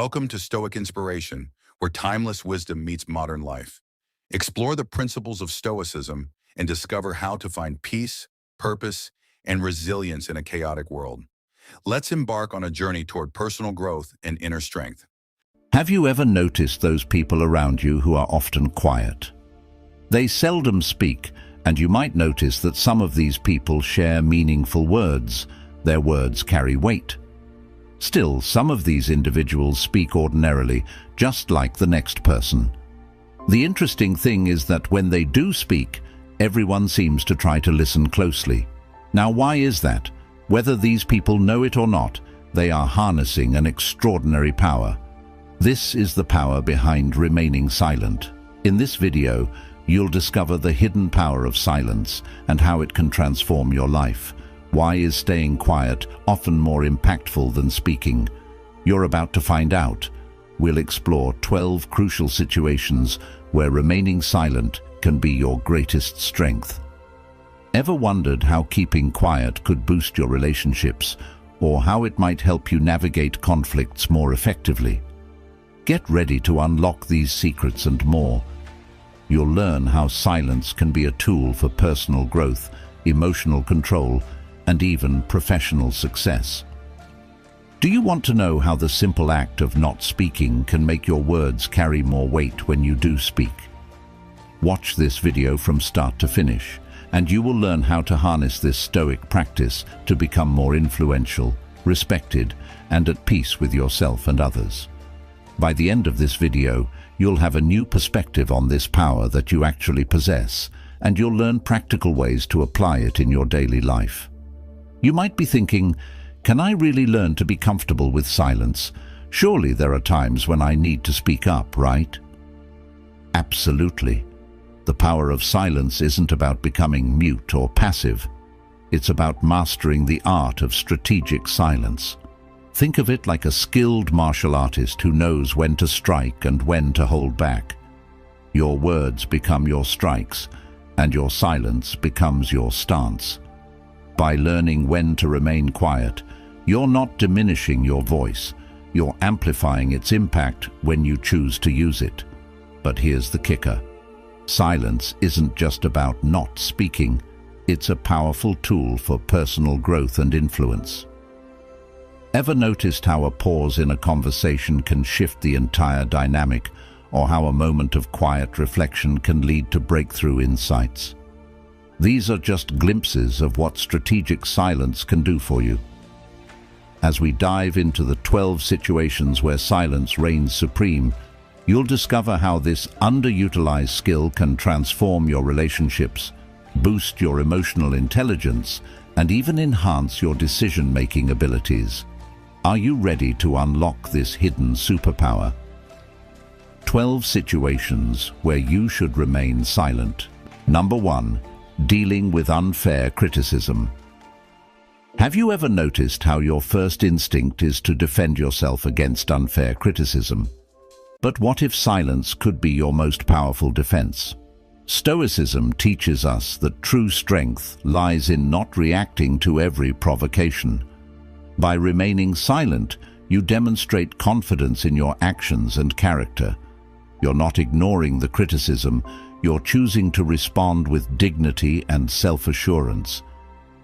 Welcome to Stoic Inspiration, where timeless wisdom meets modern life. Explore the principles of Stoicism and discover how to find peace, purpose, and resilience in a chaotic world. Let's embark on a journey toward personal growth and inner strength. Have you ever noticed those people around you who are often quiet? They seldom speak, and you might notice that some of these people share meaningful words. Their words carry weight. Still, some of these individuals speak ordinarily, just like the next person. The interesting thing is that when they do speak, everyone seems to try to listen closely. Now, why is that? Whether these people know it or not, they are harnessing an extraordinary power. This is the power behind remaining silent. In this video, you'll discover the hidden power of silence and how it can transform your life. Why is staying quiet often more impactful than speaking? You're about to find out. We'll explore 12 crucial situations where remaining silent can be your greatest strength. Ever wondered how keeping quiet could boost your relationships, or how it might help you navigate conflicts more effectively? Get ready to unlock these secrets and more. You'll learn how silence can be a tool for personal growth, emotional control, and even professional success. Do you want to know how the simple act of not speaking can make your words carry more weight when you do speak? Watch this video from start to finish, and you will learn how to harness this Stoic practice to become more influential, respected, and at peace with yourself and others. By the end of this video, you'll have a new perspective on this power that you actually possess, and you'll learn practical ways to apply it in your daily life. You might be thinking, can I really learn to be comfortable with silence? Surely there are times when I need to speak up, right? Absolutely. The power of silence isn't about becoming mute or passive. It's about mastering the art of strategic silence. Think of it like a skilled martial artist who knows when to strike and when to hold back. Your words become your strikes, and your silence becomes your stance. By learning when to remain quiet, you're not diminishing your voice, you're amplifying its impact when you choose to use it. But here's the kicker. Silence isn't just about not speaking, it's a powerful tool for personal growth and influence. Ever noticed how a pause in a conversation can shift the entire dynamic, or how a moment of quiet reflection can lead to breakthrough insights? These are just glimpses of what strategic silence can do for you. As we dive into the 12 situations where silence reigns supreme, you'll discover how this underutilized skill can transform your relationships, boost your emotional intelligence, and even enhance your decision-making abilities. Are you ready to unlock this hidden superpower? 12 situations where you should remain silent. Number 1. Dealing with unfair criticism. Have you ever noticed how your first instinct is to defend yourself against unfair criticism? But what if silence could be your most powerful defense? Stoicism teaches us that true strength lies in not reacting to every provocation. By remaining silent, you demonstrate confidence in your actions and character. You're not ignoring the criticism, you're choosing to respond with dignity and self-assurance.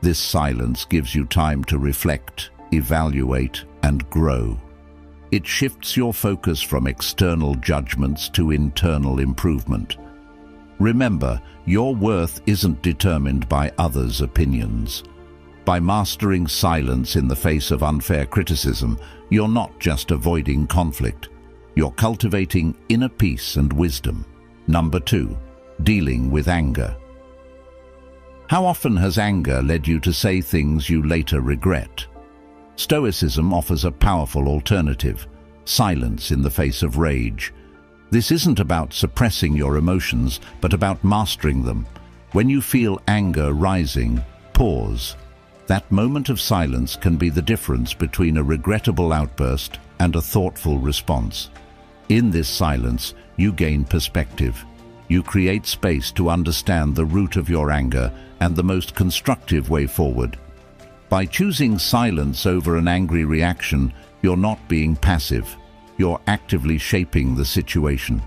This silence gives you time to reflect, evaluate, and grow. It shifts your focus from external judgments to internal improvement. Remember, your worth isn't determined by others' opinions. By mastering silence in the face of unfair criticism, you're not just avoiding conflict. You're cultivating inner peace and wisdom. Number 2. Dealing with anger. How often has anger led you to say things you later regret? Stoicism offers a powerful alternative: silence in the face of rage. This isn't about suppressing your emotions, but about mastering them. When you feel anger rising, pause. That moment of silence can be the difference between a regrettable outburst and a thoughtful response. In this silence, you gain perspective. You create space to understand the root of your anger and the most constructive way forward. By choosing silence over an angry reaction, you're not being passive. you're actively shaping the situation.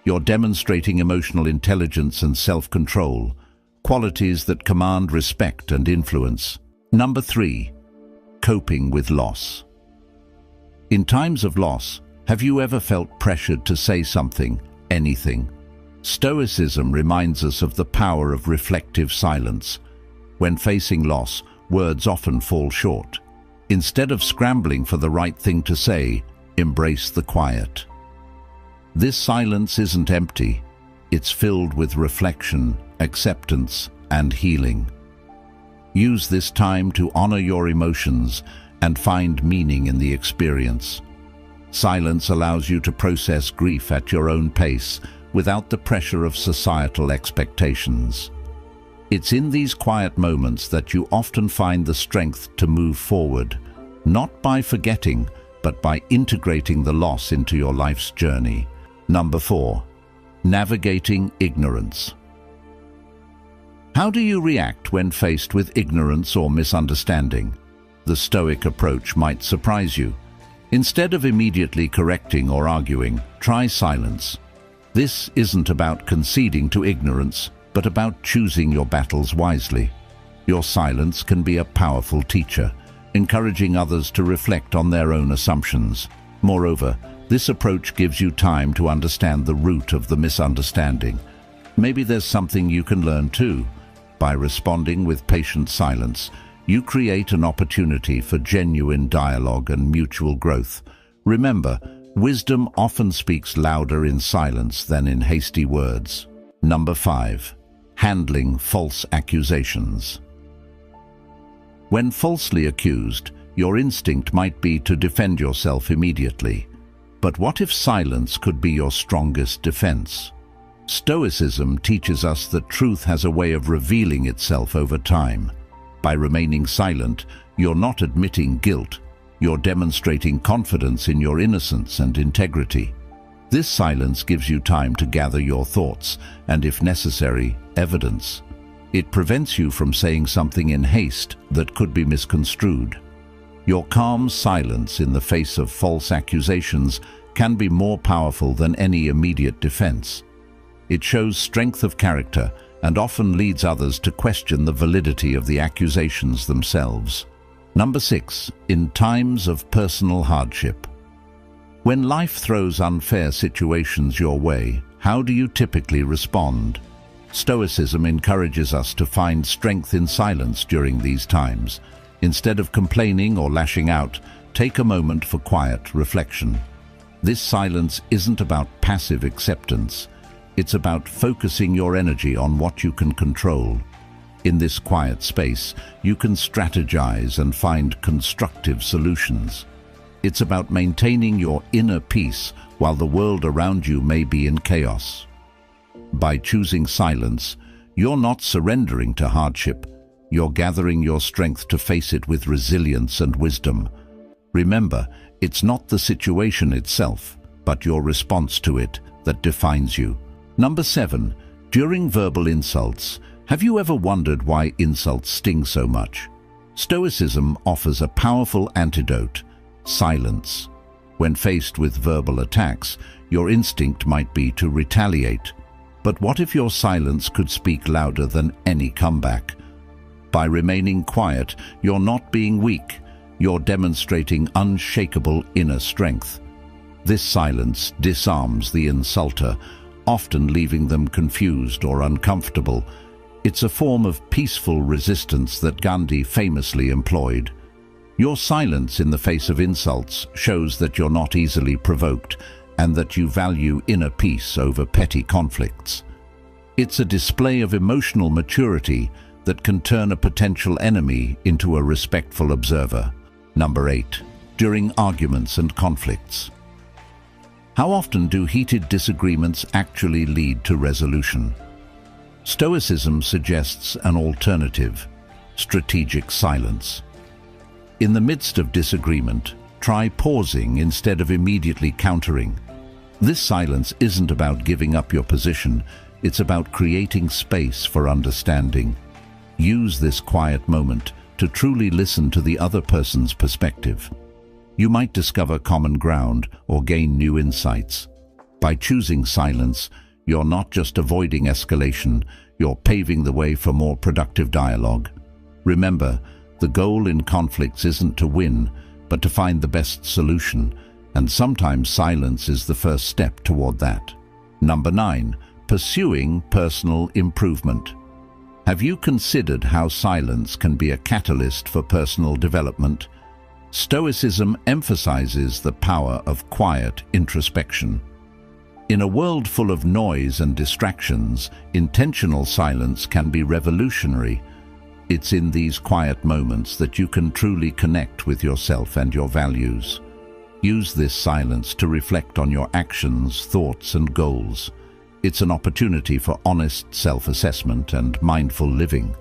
You're demonstrating emotional intelligence and self-control, qualities that command respect and influence. Number 3. Coping with loss. In times of loss, have you ever felt pressured to say something, anything? Stoicism reminds us of the power of reflective silence. When facing loss, words often fall short. Instead of scrambling for the right thing to say, embrace the quiet. This silence isn't empty. It's filled with reflection, acceptance, and healing. Use this time to honor your emotions and find meaning in the experience. Silence allows you to process grief at your own pace without the pressure of societal expectations. It's in these quiet moments that you often find the strength to move forward, not by forgetting, but by integrating the loss into your life's journey. Number 4. Navigating ignorance. How do you react when faced with ignorance or misunderstanding? The Stoic approach might surprise you. Instead of immediately correcting or arguing, try silence. This isn't about conceding to ignorance, but about choosing your battles wisely. Your silence can be a powerful teacher, encouraging others to reflect on their own assumptions. Moreover, this approach gives you time to understand the root of the misunderstanding. Maybe there's something you can learn too. By responding with patient silence, you create an opportunity for genuine dialogue and mutual growth. Remember, wisdom often speaks louder in silence than in hasty words. Number 5. Handling false accusations. When falsely accused, your instinct might be to defend yourself immediately. But what if silence could be your strongest defense? Stoicism teaches us that truth has a way of revealing itself over time. By remaining silent, you're not admitting guilt. You're demonstrating confidence in your innocence and integrity. This silence gives you time to gather your thoughts and, if necessary, evidence. It prevents you from saying something in haste that could be misconstrued. Your calm silence in the face of false accusations can be more powerful than any immediate defense. It shows strength of character and often leads others to question the validity of the accusations themselves. Number 6. In times of personal hardship. When life throws unfair situations your way, how do you typically respond? Stoicism encourages us to find strength in silence during these times. Instead of complaining or lashing out, take a moment for quiet reflection. This silence isn't about passive acceptance. It's about focusing your energy on what you can control. In this quiet space, you can strategize and find constructive solutions. It's about maintaining your inner peace while the world around you may be in chaos. By choosing silence, you're not surrendering to hardship. You're gathering your strength to face it with resilience and wisdom. Remember, it's not the situation itself, but your response to it that defines you. Number 7. During verbal insults, have you ever wondered why insults sting so much? Stoicism offers a powerful antidote: silence. When faced with verbal attacks, your instinct might be to retaliate. But what if your silence could speak louder than any comeback? By remaining quiet, you're not being weak. You're demonstrating unshakable inner strength. This silence disarms the insulter, often leaving them confused or uncomfortable. It's a form of peaceful resistance that Gandhi famously employed. Your silence in the face of insults shows that you're not easily provoked and that you value inner peace over petty conflicts. It's a display of emotional maturity that can turn a potential enemy into a respectful observer. Number 8. During arguments and conflicts. How often do heated disagreements actually lead to resolution? Stoicism suggests an alternative: strategic silence. In the midst of disagreement, try pausing instead of immediately countering. This silence isn't about giving up your position, it's about creating space for understanding. Use this quiet moment to truly listen to the other person's perspective. You might discover common ground or gain new insights. By choosing silence, you're not just avoiding escalation, you're paving the way for more productive dialogue. Remember, the goal in conflicts isn't to win, but to find the best solution, and sometimes silence is the first step toward that. Number 9. Pursuing personal improvement. Have you considered how silence can be a catalyst for personal development? Stoicism emphasizes the power of quiet introspection. In a world full of noise and distractions, intentional silence can be revolutionary. It's in these quiet moments that you can truly connect with yourself and your values. Use this silence to reflect on your actions, thoughts, and goals. It's an opportunity for honest self-assessment and mindful living.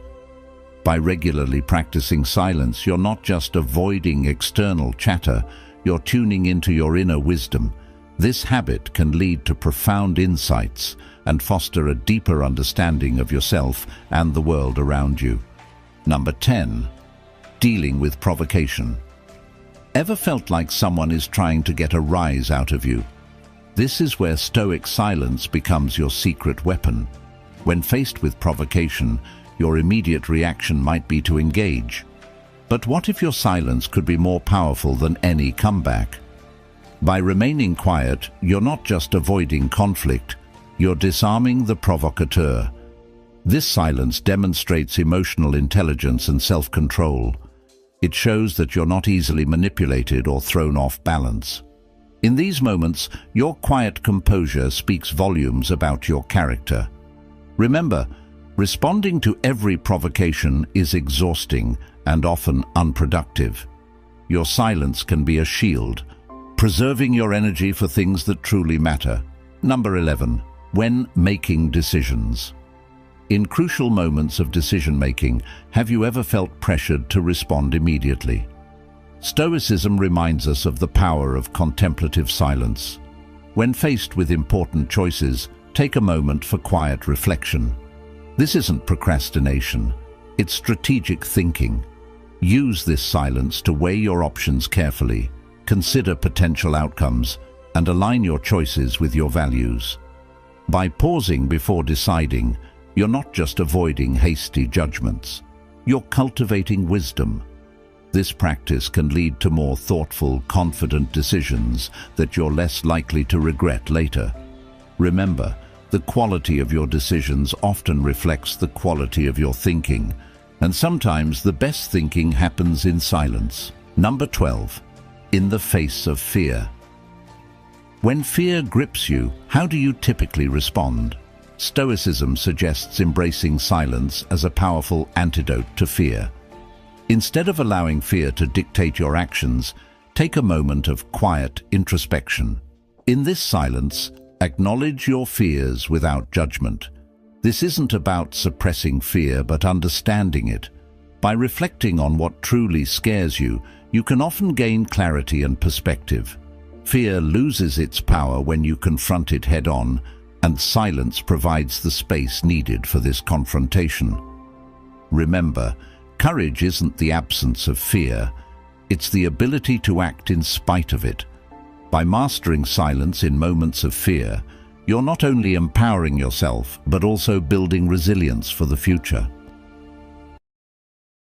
By regularly practicing silence, you're not just avoiding external chatter, you're tuning into your inner wisdom. This habit can lead to profound insights and foster a deeper understanding of yourself and the world around you. Number 10. Dealing with provocation. Ever felt like someone is trying to get a rise out of you? This is where Stoic silence becomes your secret weapon. When faced with provocation, your immediate reaction might be to engage. But what if your silence could be more powerful than any comeback? By remaining quiet, you're not just avoiding conflict, you're disarming the provocateur. This silence demonstrates emotional intelligence and self-control. It shows that you're not easily manipulated or thrown off balance. In these moments, your quiet composure speaks volumes about your character. Remember, responding to every provocation is exhausting and often unproductive. Your silence can be a shield, preserving your energy for things that truly matter. Number 11. When making decisions. In crucial moments of decision-making, have you ever felt pressured to respond immediately? Stoicism reminds us of the power of contemplative silence. When faced with important choices, take a moment for quiet reflection. This isn't procrastination, it's strategic thinking. Use this silence to weigh your options carefully, consider potential outcomes, and align your choices with your values. By pausing before deciding, you're not just avoiding hasty judgments, you're cultivating wisdom. This practice can lead to more thoughtful, confident decisions that you're less likely to regret later. Remember, the quality of your decisions often reflects the quality of your thinking, and sometimes the best thinking happens in silence. Number 12. In the face of fear. When fear grips you, how do you typically respond? Stoicism suggests embracing silence as a powerful antidote to fear. Instead of allowing fear to dictate your actions, take a moment of quiet introspection. In this silence, acknowledge your fears without judgment. This isn't about suppressing fear, but understanding it. By reflecting on what truly scares you, you can often gain clarity and perspective. Fear loses its power when you confront it head-on, and silence provides the space needed for this confrontation. Remember, courage isn't the absence of fear, it's the ability to act in spite of it. By mastering silence in moments of fear, you're not only empowering yourself, but also building resilience for the future.